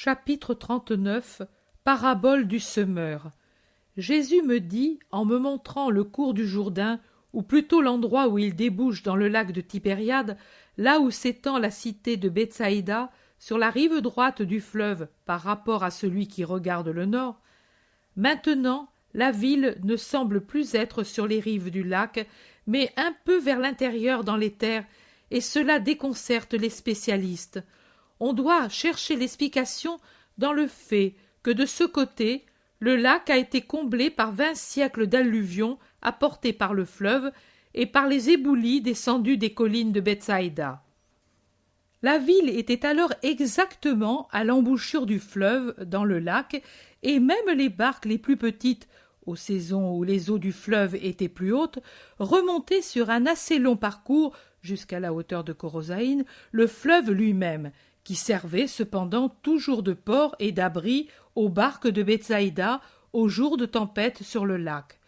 Chapitre 39. Parabole du semeur. Jésus me dit, en me montrant le cours du Jourdain, ou plutôt l'endroit où il débouche dans le lac de Tibériade, là où s'étend la cité de Bethsaïda, sur la rive droite du fleuve par rapport à celui qui regarde le nord. Maintenant, la ville ne semble plus être sur les rives du lac, mais un peu vers l'intérieur dans les terres, et cela déconcerte les spécialistes. On doit chercher l'explication dans le fait que de ce côté, le lac a été comblé par 20 siècles d'alluvions apportées par le fleuve et par les éboulis descendus des collines de Bethsaïda. La ville était alors exactement à l'embouchure du fleuve dans le lac, et même les barques les plus petites, aux saisons où les eaux du fleuve étaient plus hautes, remontaient sur un assez long parcours, jusqu'à la hauteur de Corozaïne, le fleuve lui-même, qui servait cependant toujours de port et d'abri aux barques de Bethsaïda aux jours de tempête sur le lac.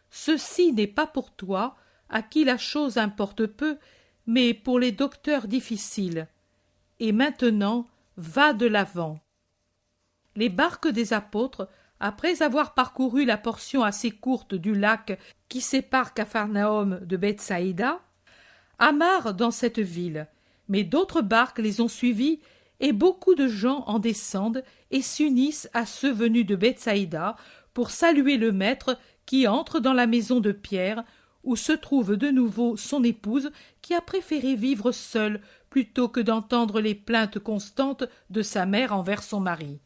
Ceci n'est pas pour toi, à qui la chose importe peu, mais pour les docteurs difficiles. Et maintenant, va de l'avant. Les barques des apôtres, après avoir parcouru la portion assez courte du lac qui sépare Capharnaüm de Bethsaïda, amarrent dans cette ville, mais d'autres barques les ont suivies, et beaucoup de gens en descendent et s'unissent à ceux venus de Bethsaïda pour saluer le maître qui entre dans la maison de Pierre, où se trouve de nouveau son épouse qui a préféré vivre seule plutôt que d'entendre les plaintes constantes de sa mère envers son mari.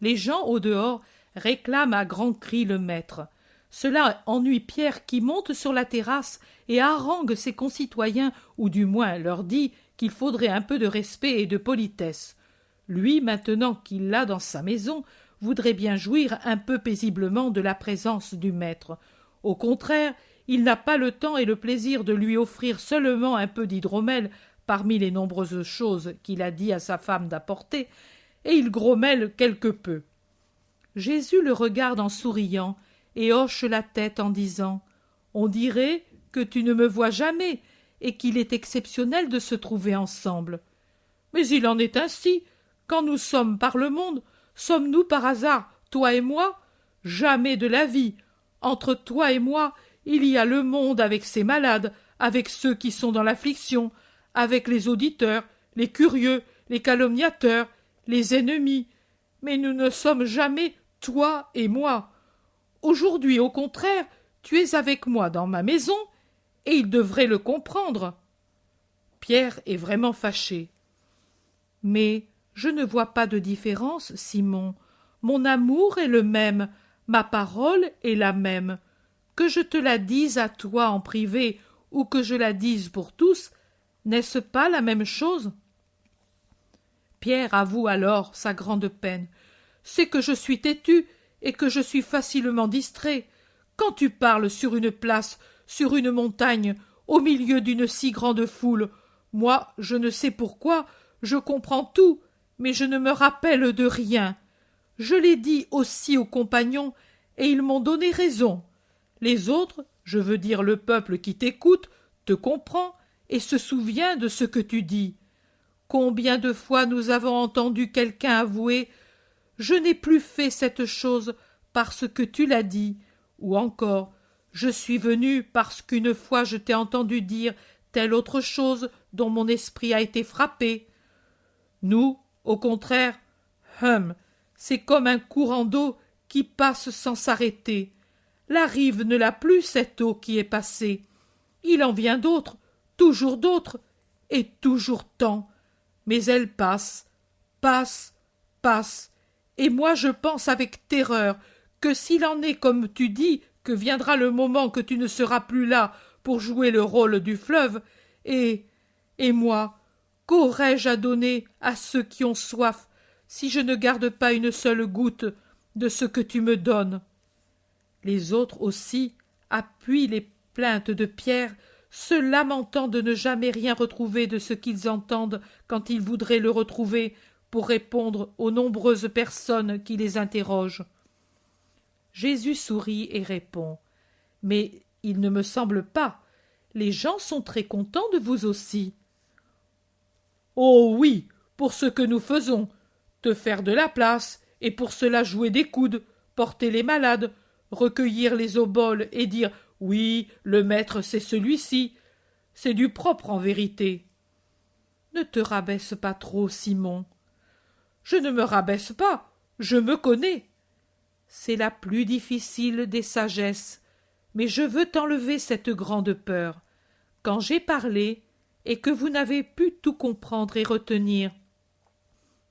Les gens au dehors réclament à grands cris le maître. Cela ennuie Pierre qui monte sur la terrasse et harangue ses concitoyens, ou du moins leur dit qu'il faudrait un peu de respect et de politesse. Lui, maintenant qu'il l'a dans sa maison, voudrait bien jouir un peu paisiblement de la présence du maître. Au contraire, il n'a pas le temps et le plaisir de lui offrir seulement un peu d'hydromel parmi les nombreuses choses qu'il a dit à sa femme d'apporter, et il grommelle quelque peu. Jésus le regarde en souriant et hoche la tête en disant « On dirait que tu ne me vois jamais et qu'il est exceptionnel de se trouver ensemble. Mais il en est ainsi. Quand nous sommes par le monde, sommes-nous par hasard, toi et moi? Jamais de la vie. Entre toi et moi, il y a le monde avec ses malades, avec ceux qui sont dans l'affliction, avec les auditeurs, les curieux, les calomniateurs, les ennemis. Mais nous ne sommes jamais toi et moi. Aujourd'hui, au contraire, tu es avec moi dans ma maison, et il devrait le comprendre. » Pierre est vraiment fâché. « Mais je ne vois pas de différence, Simon. Mon amour est le même, ma parole est la même. Que je te la dise à toi en privé ou que je la dise pour tous, n'est-ce pas la même chose ?» Pierre avoue alors sa grande peine. « C'est que je suis têtu et que je suis facilement distrait. Quand tu parles sur une place, sur une montagne, au milieu d'une si grande foule, moi, je ne sais pourquoi, je comprends tout, mais je ne me rappelle de rien. Je l'ai dit aussi aux compagnons, et ils m'ont donné raison. Les autres, je veux dire le peuple qui t'écoute, te comprend et se souvient de ce que tu dis. Combien de fois nous avons entendu quelqu'un avouer « Je n'ai plus fait cette chose parce que tu l'as dit » ou encore « Je suis venu parce qu'une fois je t'ai entendu dire telle autre chose dont mon esprit a été frappé. » Nous, au contraire, c'est comme un courant d'eau qui passe sans s'arrêter. La rive ne l'a plus, cette eau qui est passée. Il en vient d'autres, et toujours tant. Mais elle passe, passe, passe, et moi je pense avec terreur que s'il en est comme tu dis, que viendra le moment que tu ne seras plus là pour jouer le rôle du fleuve, et moi, qu'aurais-je à donner à ceux qui ont soif si je ne garde pas une seule goutte de ce que tu me donnes? Les autres aussi appuient les plaintes de Pierre, se lamentant de ne jamais rien retrouver de ce qu'ils entendent quand ils voudraient le retrouver pour répondre aux nombreuses personnes qui les interrogent. Jésus sourit et répond « Mais il ne me semble pas. Les gens sont très contents de vous aussi. »« Oh oui, pour ce que nous faisons. te faire de la place, et pour cela jouer des coudes, porter les malades, recueillir les oboles et dire « Oui, le maître, c'est celui-ci ». C'est du propre en vérité. Ne te rabaisse pas trop, Simon. Je ne me rabaisse pas, je me connais. C'est la plus difficile des sagesses, mais je veux t'enlever cette grande peur. Quand j'ai parlé, et que vous n'avez pu tout comprendre et retenir,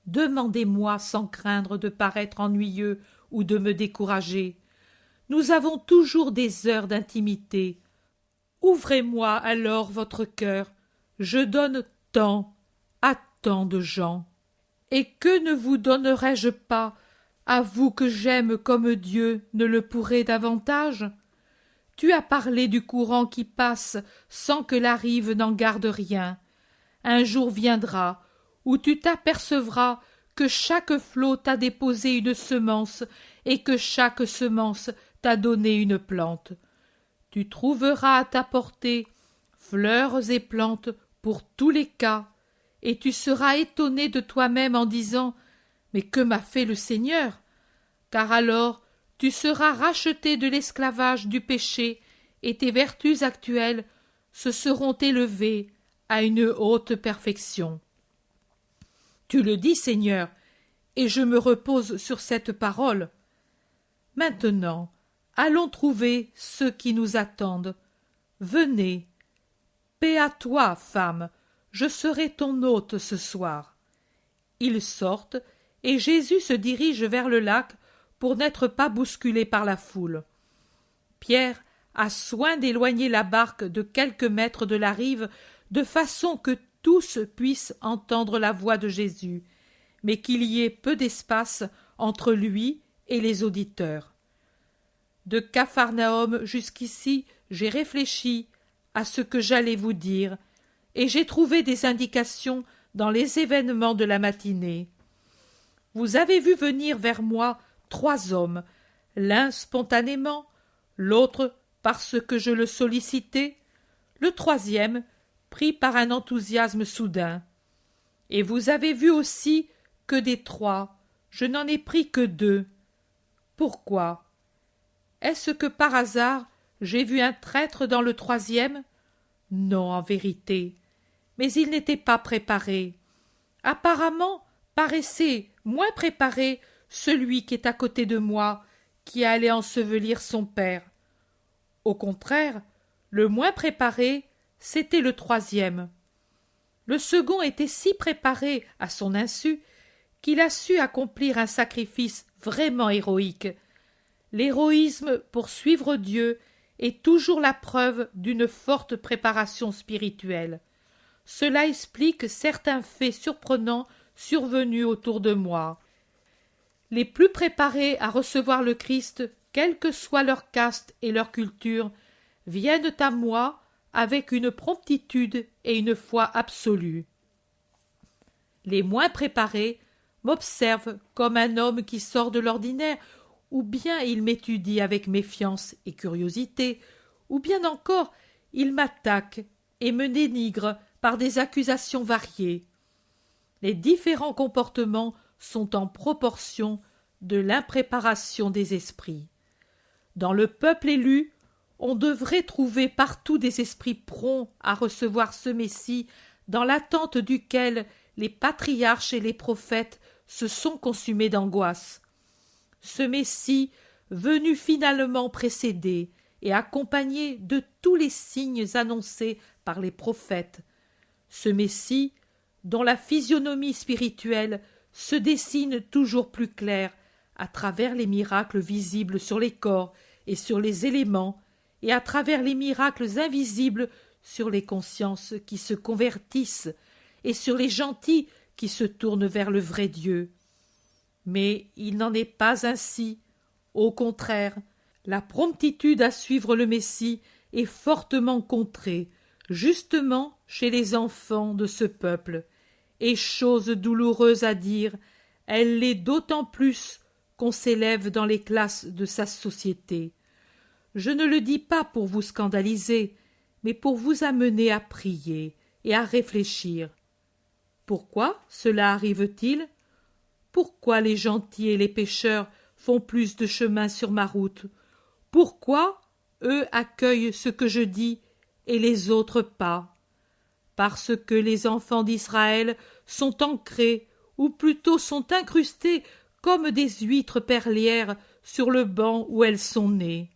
demandez-moi sans craindre de paraître ennuyeux ou de me décourager. Nous avons toujours des heures d'intimité. Ouvrez-moi alors votre cœur. Je donne tant à tant de gens. Et que ne vous donnerais-je pas, à vous que j'aime comme Dieu ne le pourrait davantage? Tu as parlé du courant qui passe sans que la rive n'en garde rien. Un jour viendra où tu t'apercevras que chaque flot t'a déposé une semence et que chaque semence t'a donné une plante. Tu trouveras à ta portée fleurs et plantes pour tous les cas, et tu seras étonné de toi-même en disant « Mais que m'a fait le Seigneur ?» Car alors tu seras racheté de l'esclavage du péché, et tes vertus actuelles se seront élevées à une haute perfection. Tu le dis, Seigneur, et je me repose sur cette parole. Maintenant, allons trouver ceux qui nous attendent. Venez. Paix à toi, femme, je serai ton hôte ce soir. Ils sortent, et Jésus se dirige vers le lac pour n'être pas bousculé par la foule. Pierre a soin d'éloigner la barque de quelques mètres de la rive, de façon que tous puissent entendre la voix de Jésus, mais qu'il y ait peu d'espace entre lui et les auditeurs. De Capharnaüm jusqu'ici, j'ai réfléchi à ce que j'allais vous dire, et j'ai trouvé des indications dans les événements de la matinée. Vous avez vu venir vers moi 3 hommes, l'un spontanément, l'autre parce que je le sollicitais, le troisième pris par un enthousiasme soudain. Et vous avez vu aussi que des 3, je n'en ai pris que 2. Pourquoi? Est-ce que par hasard j'ai vu un traître dans le troisième? Non, en vérité. Mais il n'était pas préparé. Apparemment, paraissait moins préparé celui qui est à côté de moi, qui allait ensevelir son père. Au contraire, le moins préparé, c'était le troisième. Le second était si préparé à son insu qu'il a su accomplir un sacrifice vraiment héroïque. L'héroïsme pour suivre Dieu est toujours la preuve d'une forte préparation spirituelle. Cela explique certains faits surprenants survenus autour de moi. Les plus préparés à recevoir le Christ, quelle que soit leur caste et leur culture, viennent à moi avec une promptitude et une foi absolue. Les moins préparés m'observent comme un homme qui sort de l'ordinaire, ou bien ils m'étudient avec méfiance et curiosité, ou bien encore ils m'attaquent et me dénigrent par des accusations variées. Les différents comportements sont en proportion de l'impréparation des esprits. Dans le peuple élu, on devrait trouver partout des esprits prompts à recevoir ce Messie dans l'attente duquel les patriarches et les prophètes se sont consumés d'angoisse. Ce Messie, venu finalement précédé et accompagné de tous les signes annoncés par les prophètes. Ce Messie, dont la physionomie spirituelle se dessine toujours plus claire à travers les miracles visibles sur les corps et sur les éléments, et à travers les miracles invisibles sur les consciences qui se convertissent et sur les gentils qui se tournent vers le vrai Dieu. Mais il n'en est pas ainsi. Au contraire, la promptitude à suivre le Messie est fortement contrée, justement chez les enfants de ce peuple, et chose douloureuse à dire, elle l'est d'autant plus qu'on s'élève dans les classes de sa société. Je ne le dis pas pour vous scandaliser, mais pour vous amener à prier et à réfléchir. Pourquoi cela arrive-t-il? pourquoi les gentils et les pécheurs font plus de chemin sur ma route? Pourquoi eux accueillent ce que je dis et les autres pas? Parce que les enfants d'Israël sont ancrés, ou plutôt sont incrustés comme des huîtres perlières sur le banc où elles sont nées.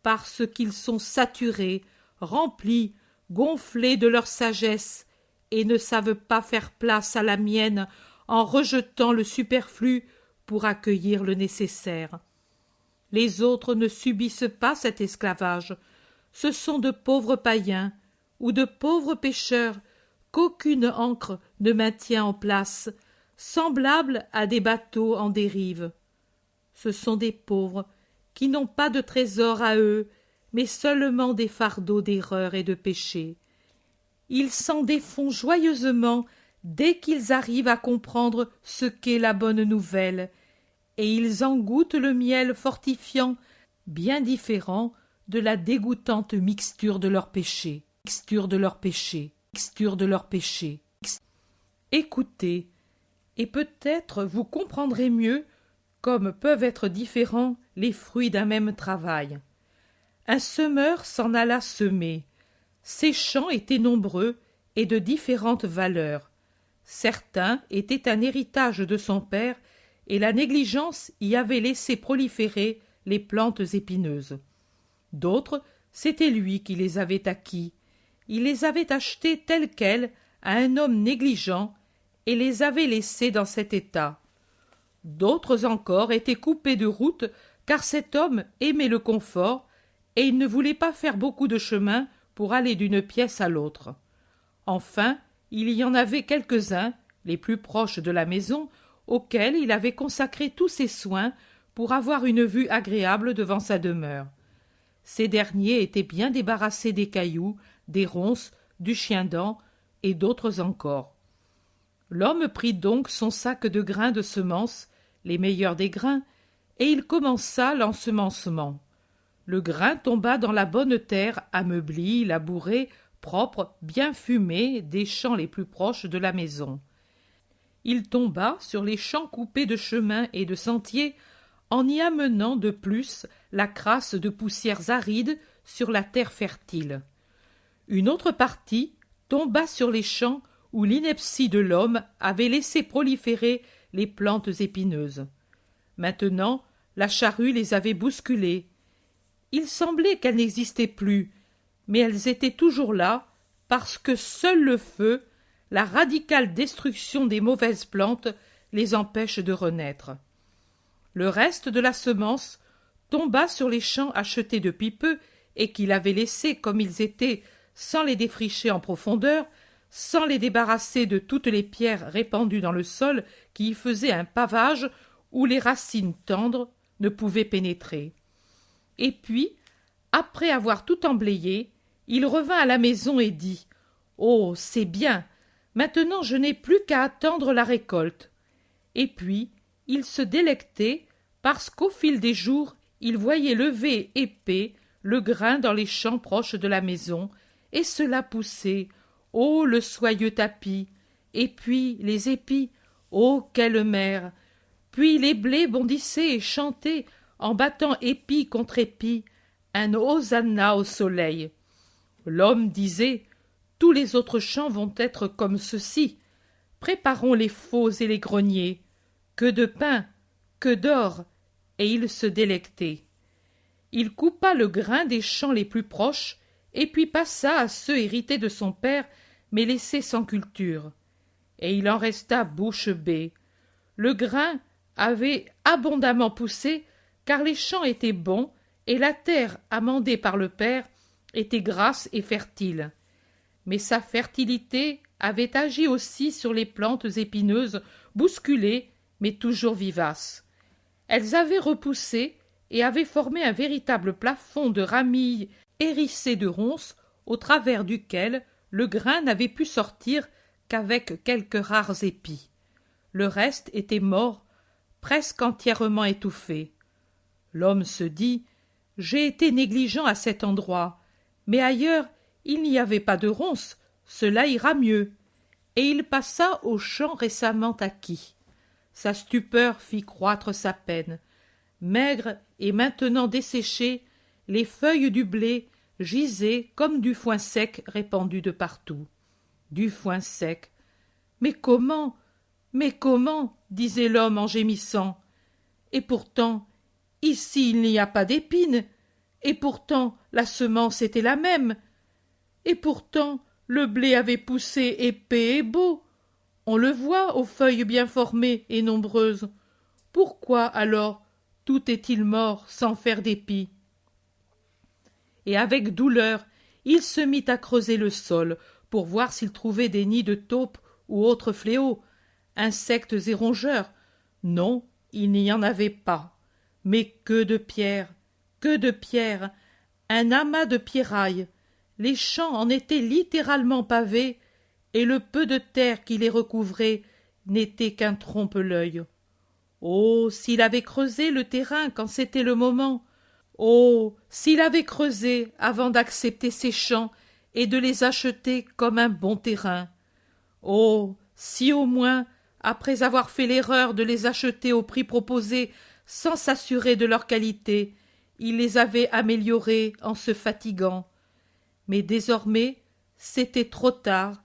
Parce qu'ils sont saturés, remplis, gonflés de leur sagesse, et ne savent pas faire place à la mienne en rejetant le superflu pour accueillir le nécessaire. Les autres ne subissent pas cet esclavage. Ce sont de pauvres païens ou de pauvres pécheurs qu'aucune ancre ne maintient en place, semblables à des bateaux en dérive. Ce sont des pauvres qui n'ont pas de trésor à eux, mais seulement des fardeaux d'erreur et de péché. Ils s'en défont joyeusement dès qu'ils arrivent à comprendre ce qu'est la bonne nouvelle, et ils en goûtent le miel fortifiant, bien différent de la dégoûtante mixture de leurs péchés. Écoutez, et peut-être vous comprendrez mieux comme peuvent être différents les fruits d'un même travail. Un semeur s'en alla semer. Ses champs étaient nombreux et de différentes valeurs. Certains étaient un héritage de son père, et la négligence y avait laissé proliférer les plantes épineuses. D'autres, c'était lui qui les avait acquis. Il les avait achetés tels quels à un homme négligent et les avait laissés dans cet état. D'autres encore étaient coupés de route, car cet homme aimait le confort et il ne voulait pas faire beaucoup de chemin pour aller d'une pièce à l'autre. Enfin, il y en avait quelques-uns, les plus proches de la maison, auxquels il avait consacré tous ses soins pour avoir une vue agréable devant sa demeure. Ces derniers étaient bien débarrassés des cailloux, des ronces, du chien-dent et d'autres encore. L'homme prit donc son sac de grains de semences, les meilleurs des grains, et il commença l'ensemencement. Le grain tomba dans la bonne terre ameublie, labourée, propre, bien fumée des champs les plus proches de la maison. Il tomba sur les champs coupés de chemins et de sentiers, en y amenant de plus la crasse de poussières arides sur la terre fertile. Une autre partie tomba sur les champs où l'ineptie de l'homme avait laissé proliférer les plantes épineuses. Maintenant, la charrue les avait bousculées. Il semblait qu'elles n'existaient plus, mais elles étaient toujours là, parce que seul le feu, la radicale destruction des mauvaises plantes, les empêche de renaître. Le reste de la semence tomba sur les champs achetés depuis peu et qu'il avait laissés comme ils étaient, sans les défricher en profondeur, sans les débarrasser de toutes les pierres répandues dans le sol qui y faisaient un pavage où les racines tendres ne pouvaient pénétrer. Et puis, après avoir tout emblayé, il revint à la maison et dit « Oh, c'est bien, maintenant je n'ai plus qu'à attendre la récolte. » Et puis, il se délectait parce qu'au fil des jours, il voyait lever épais le grain dans les champs proches de la maison, et cela poussait, oh le soyeux tapis, et puis les épis, oh quelle mer, puis les blés bondissaient et chantaient en battant épis contre épis, un hosanna au soleil. L'homme disait « Tous les autres champs vont être comme ceux-ci. Préparons les faux et les greniers. Que de pain, que d'or !» Et il se délectait. Il coupa le grain des champs les plus proches, et puis passa à ceux hérités de son père, mais laissés sans culture. Et il en resta bouche bée. Le grain avait abondamment poussé, car les champs étaient bons, et la terre, amendée par le père, était grasse et fertile. Mais sa fertilité avait agi aussi sur les plantes épineuses, bousculées, mais toujours vivaces. Elles avaient repoussé et avaient formé un véritable plafond de ramilles hérissées de ronces, au travers duquel le grain n'avait pu sortir qu'avec quelques rares épis. Le reste était mort, presque entièrement étouffé. L'homme se dit « J'ai été négligent à cet endroit, mais ailleurs il n'y avait pas de ronces, cela ira mieux. » Et il passa au champ récemment acquis. Sa stupeur fit croître sa peine. Maigres et maintenant desséchées, les feuilles du blé gisaient comme du foin sec répandu de partout. Du foin sec. Mais comment disait l'homme en gémissant. Et pourtant, ici il n'y a pas d'épines, et pourtant la semence était la même, et pourtant le blé avait poussé épais et beau. On le voit aux feuilles bien formées et nombreuses. Pourquoi alors tout est-il mort sans faire d'épis? Et avec douleur, il se mit à creuser le sol pour voir s'il trouvait des nids de taupes ou autres fléaux, insectes et rongeurs. Non, il n'y en avait pas. Mais que de pierres, un amas de pierrailles. Les champs en étaient littéralement pavés, et le peu de terre qui les recouvrait n'était qu'un trompe-l'œil. Oh, s'il avait creusé le terrain quand c'était le moment! Oh, s'il avait creusé avant d'accepter ces champs et de les acheter comme un bon terrain! Oh, si au moins, après avoir fait l'erreur de les acheter au prix proposé sans s'assurer de leur qualité, il les avait améliorés en se fatiguant. Mais désormais, c'était trop tard,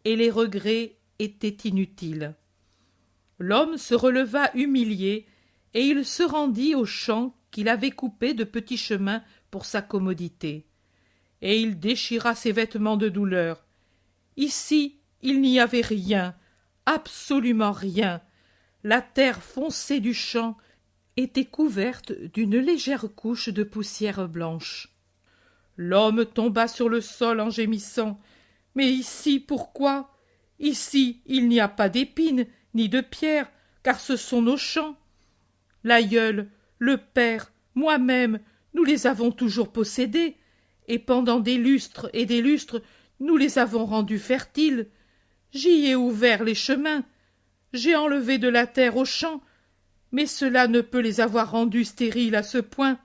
et les regrets étaient inutiles. L'homme se releva humilié, et il se rendit aux champs qu'il avait coupés de petits chemins pour sa commodité. Et il déchira ses vêtements de douleur. Ici, il n'y avait rien, absolument rien. La terre foncée du champ était couverte d'une légère couche de poussière blanche. L'homme tomba sur le sol en gémissant. Mais ici, pourquoi? Ici, il n'y a pas d'épines, ni de pierres, car ce sont nos champs. L'aïeul, le père, moi-même, nous les avons toujours possédés, et pendant des lustres et des lustres, nous les avons rendus fertiles. J'y ai ouvert les chemins, j'ai enlevé de la terre aux champs, mais cela ne peut les avoir rendus stériles à ce point.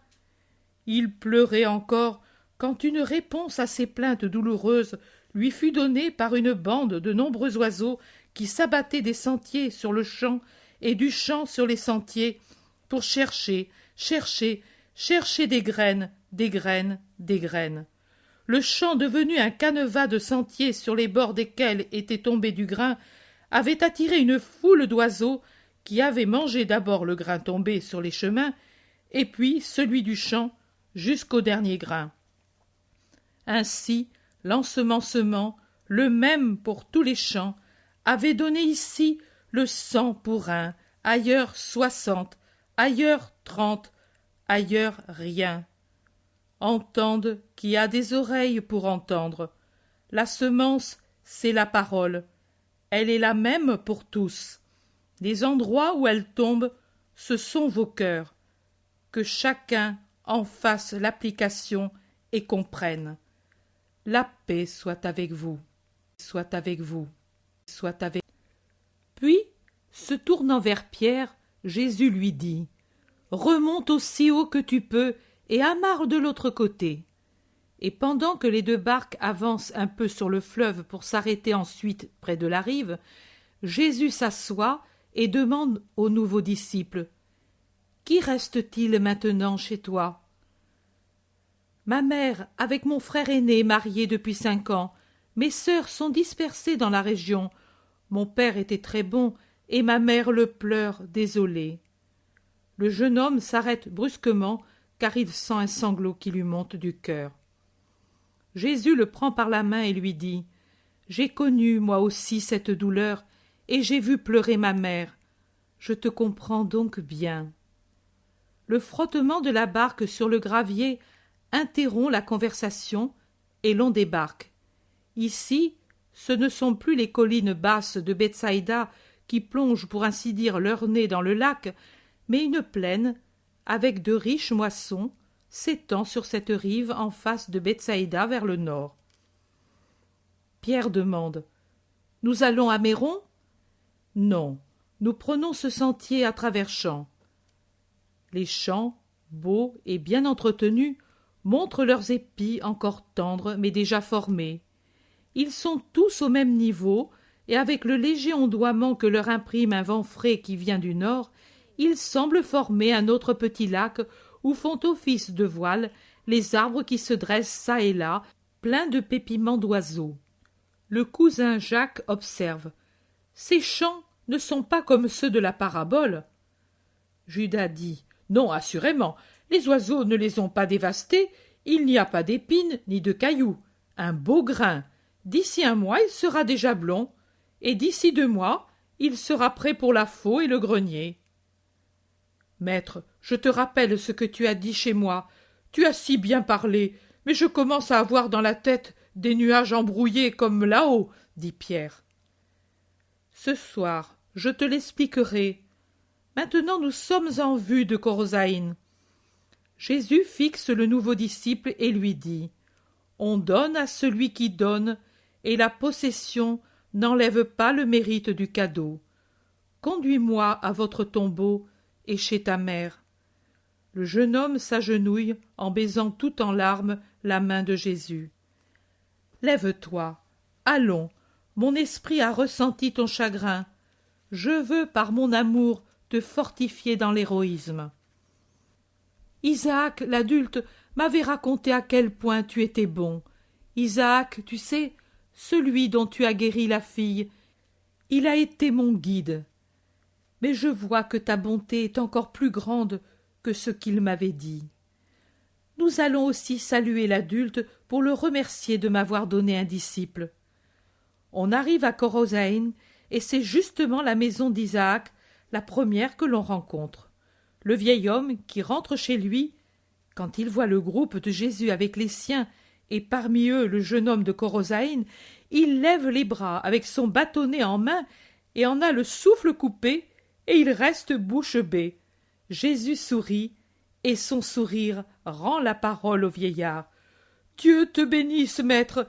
Il pleurait encore quand une réponse à ses plaintes douloureuses lui fut donnée par une bande de nombreux oiseaux qui s'abattaient des sentiers sur le champ et du champ sur les sentiers pour chercher des graines, des graines, des graines. Le champ devenu un canevas de sentiers sur les bords desquels était tombé du grain avait attiré une foule d'oiseaux qui avaient mangé d'abord le grain tombé sur les chemins et puis celui du champ jusqu'au dernier grain. Ainsi, l'ensemencement, le même pour tous les champs, avait donné ici le 100 pour un, ailleurs 60, ailleurs 30, ailleurs rien. Entende qui a des oreilles pour entendre. La semence, c'est la parole. Elle est la même pour tous. Les endroits où elle tombe, ce sont vos cœurs. Que chacun en fasse l'application et comprenne. La paix soit avec vous, soit avec vous, soit avec... Puis, se tournant vers Pierre, Jésus lui dit « Remonte aussi haut que tu peux et amarre de l'autre côté. » Et pendant que les deux barques avancent un peu sur le fleuve pour s'arrêter ensuite près de la rive, Jésus s'assoit et demande aux nouveaux disciples « Qui reste-t-il maintenant chez toi ?» Ma mère, avec mon frère aîné, marié depuis 5 ans. Mes sœurs sont dispersées dans la région. Mon père était très bon, et ma mère le pleure, désolée. Le jeune homme s'arrête brusquement, car il sent un sanglot qui lui monte du cœur. Jésus le prend par la main et lui dit « J'ai connu, moi aussi, cette douleur, et j'ai vu pleurer ma mère. Je te comprends donc bien. » Le frottement de la barque sur le gravier interrompt la conversation et l'on débarque. Ici, ce ne sont plus les collines basses de Bethsaïda qui plongent pour ainsi dire leur nez dans le lac, mais une plaine, avec de riches moissons, s'étend sur cette rive en face de Bethsaïda vers le nord. Pierre demande « Nous allons à Méron ?» Non, nous prenons ce sentier à travers champs. Les champs, beaux et bien entretenus, montrent leurs épis encore tendres mais déjà formés. Ils sont tous au même niveau, et avec le léger ondoiement que leur imprime un vent frais qui vient du nord, ils semblent former un autre petit lac où font office de voile les arbres qui se dressent çà et là, pleins de pépiments d'oiseaux. Le cousin Jacques observe. Ces champs ne sont pas comme ceux de la parabole. Judas dit. Non, assurément, les oiseaux ne les ont pas dévastés, il n'y a pas d'épines ni de cailloux. Un beau grain. D'ici un mois, il sera déjà blond, et d'ici 2 mois, il sera prêt pour la faux et le grenier. Maître, je te rappelle ce que tu as dit chez moi. Tu as si bien parlé, mais je commence à avoir dans la tête des nuages embrouillés comme là-haut, dit Pierre. Ce soir, je te l'expliquerai. Maintenant nous sommes en vue de Corosaïn. Jésus fixe le nouveau disciple et lui dit « On donne à celui qui donne, et la possession n'enlève pas le mérite du cadeau. Conduis-moi à votre tombeau et chez ta mère. » Le jeune homme s'agenouille en baisant tout en larmes la main de Jésus. « Lève-toi, allons, mon esprit a ressenti ton chagrin. Je veux, par mon amour, te fortifier dans l'héroïsme. » Isaac, l'adulte, m'avait raconté à quel point tu étais bon. Isaac, tu sais, celui dont tu as guéri la fille, il a été mon guide. Mais je vois que ta bonté est encore plus grande que ce qu'il m'avait dit. Nous allons aussi saluer l'adulte pour le remercier de m'avoir donné un disciple. On arrive à Corosaïn, et c'est justement la maison d'Isaac, la première que l'on rencontre. Le vieil homme qui rentre chez lui, quand il voit le groupe de Jésus avec les siens, et parmi eux le jeune homme de Corosaïn, il lève les bras avec son bâtonnet en main et en a le souffle coupé, et il reste bouche bée. Jésus sourit, et son sourire rend la parole au vieillard. « Dieu te bénisse, maître,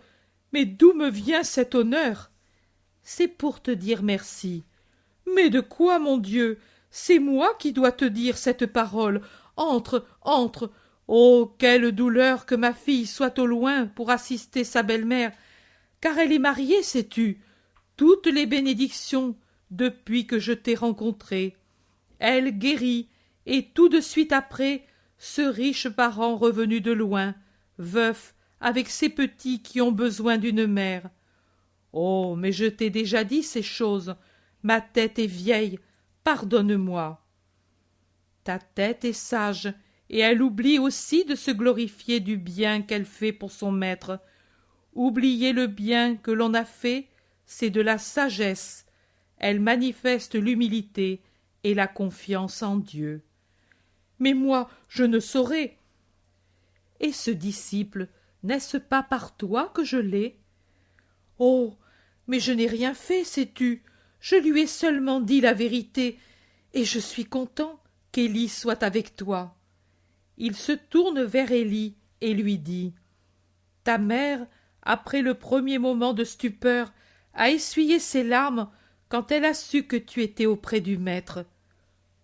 mais d'où me vient cet honneur ?»« C'est pour te dire merci. »« Mais de quoi, mon Dieu ? C'est moi qui dois te dire cette parole. Entre, entre. Oh, quelle douleur que ma fille soit au loin pour assister sa belle-mère, car elle est mariée, sais-tu. Toutes les bénédictions depuis que je t'ai rencontrée. Elle guérit, et tout de suite après, ce riche parent revenu de loin, veuf, avec ses petits qui ont besoin d'une mère. Oh, mais je t'ai déjà dit ces choses. Ma tête est vieille, pardonne-moi. Ta tête est sage, et elle oublie aussi de se glorifier du bien qu'elle fait pour son maître. Oublier le bien que l'on a fait, c'est de la sagesse. Elle manifeste l'humilité et la confiance en Dieu. Mais moi, je ne saurais. Et ce disciple, n'est-ce pas par toi que je l'ai? Oh, mais je n'ai rien fait, sais-tu. Je lui ai seulement dit la vérité, et je suis content qu'Élie soit avec toi. Il se tourne vers Élie et lui dit « Ta mère, après le premier moment de stupeur, a essuyé ses larmes quand elle a su que tu étais auprès du maître.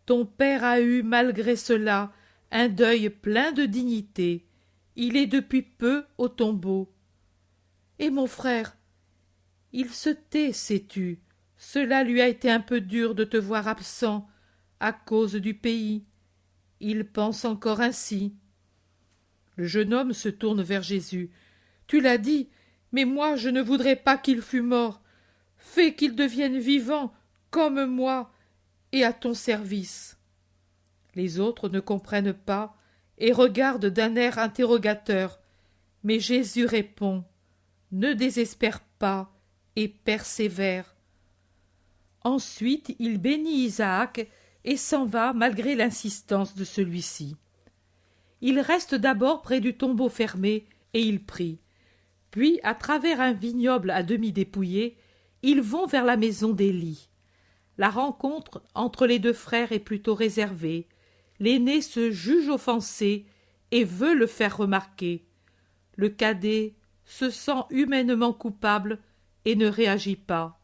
Ton père a eu, malgré cela, un deuil plein de dignité. Il est depuis peu au tombeau. Et mon frère, il se tait, sais-tu. Cela lui a été un peu dur de te voir absent à cause du pays. Il pense encore ainsi. » Le jeune homme se tourne vers Jésus. « Tu l'as dit, mais moi je ne voudrais pas qu'il fût mort. Fais qu'il devienne vivant, comme moi, et à ton service. » Les autres ne comprennent pas et regardent d'un air interrogateur. Mais Jésus répond « Ne désespère pas et persévère. » Ensuite il bénit Isaac et s'en va malgré l'insistance de celui-ci. Il reste d'abord près du tombeau fermé et il prie. Puis, à travers un vignoble à demi dépouillé, ils vont vers la maison d'Élie. La rencontre entre les 2 frères est plutôt réservée. L'aîné se juge offensé et veut le faire remarquer. Le cadet se sent humainement coupable et ne réagit pas.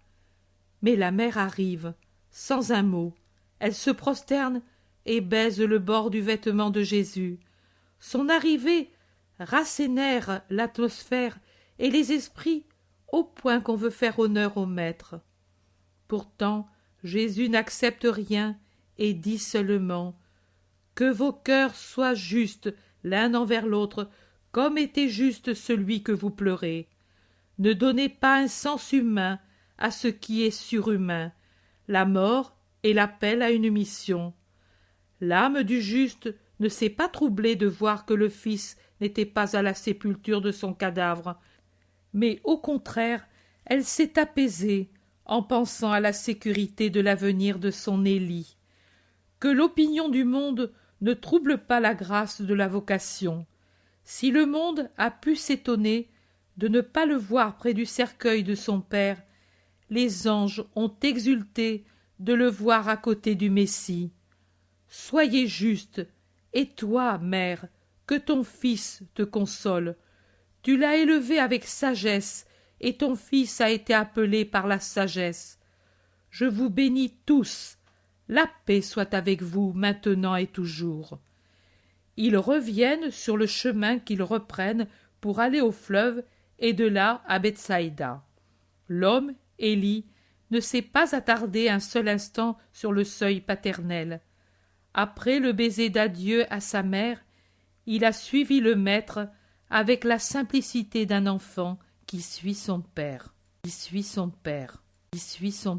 Mais la mère arrive, sans un mot. Elle se prosterne et baise le bord du vêtement de Jésus. Son arrivée rassénère l'atmosphère et les esprits au point qu'on veut faire honneur au maître. Pourtant, Jésus n'accepte rien et dit seulement « Que vos cœurs soient justes l'un envers l'autre, comme était juste celui que vous pleurez. Ne donnez pas un sens humain à ce qui est surhumain. La mort est l'appel à une mission. » L'âme du juste ne s'est pas troublée de voir que le Fils n'était pas à la sépulture de son cadavre, mais au contraire, elle s'est apaisée en pensant à la sécurité de l'avenir de son Élie. Que l'opinion du monde ne trouble pas la grâce de la vocation. Si le monde a pu s'étonner de ne pas le voir près du cercueil de son père, les anges ont exulté de le voir à côté du Messie. Soyez juste, et toi, mère, que ton fils te console. Tu l'as élevé avec sagesse, et ton fils a été appelé par la sagesse. Je vous bénis tous. La paix soit avec vous maintenant et toujours. » Ils reviennent sur le chemin qu'ils reprennent pour aller au fleuve et de là à Bethsaïda. L'homme, Élie, ne s'est pas attardé un seul instant sur le seuil paternel. Après le baiser d'adieu à sa mère, il a suivi le maître avec la simplicité d'un enfant qui suit son père, qui suit son père, qui suit son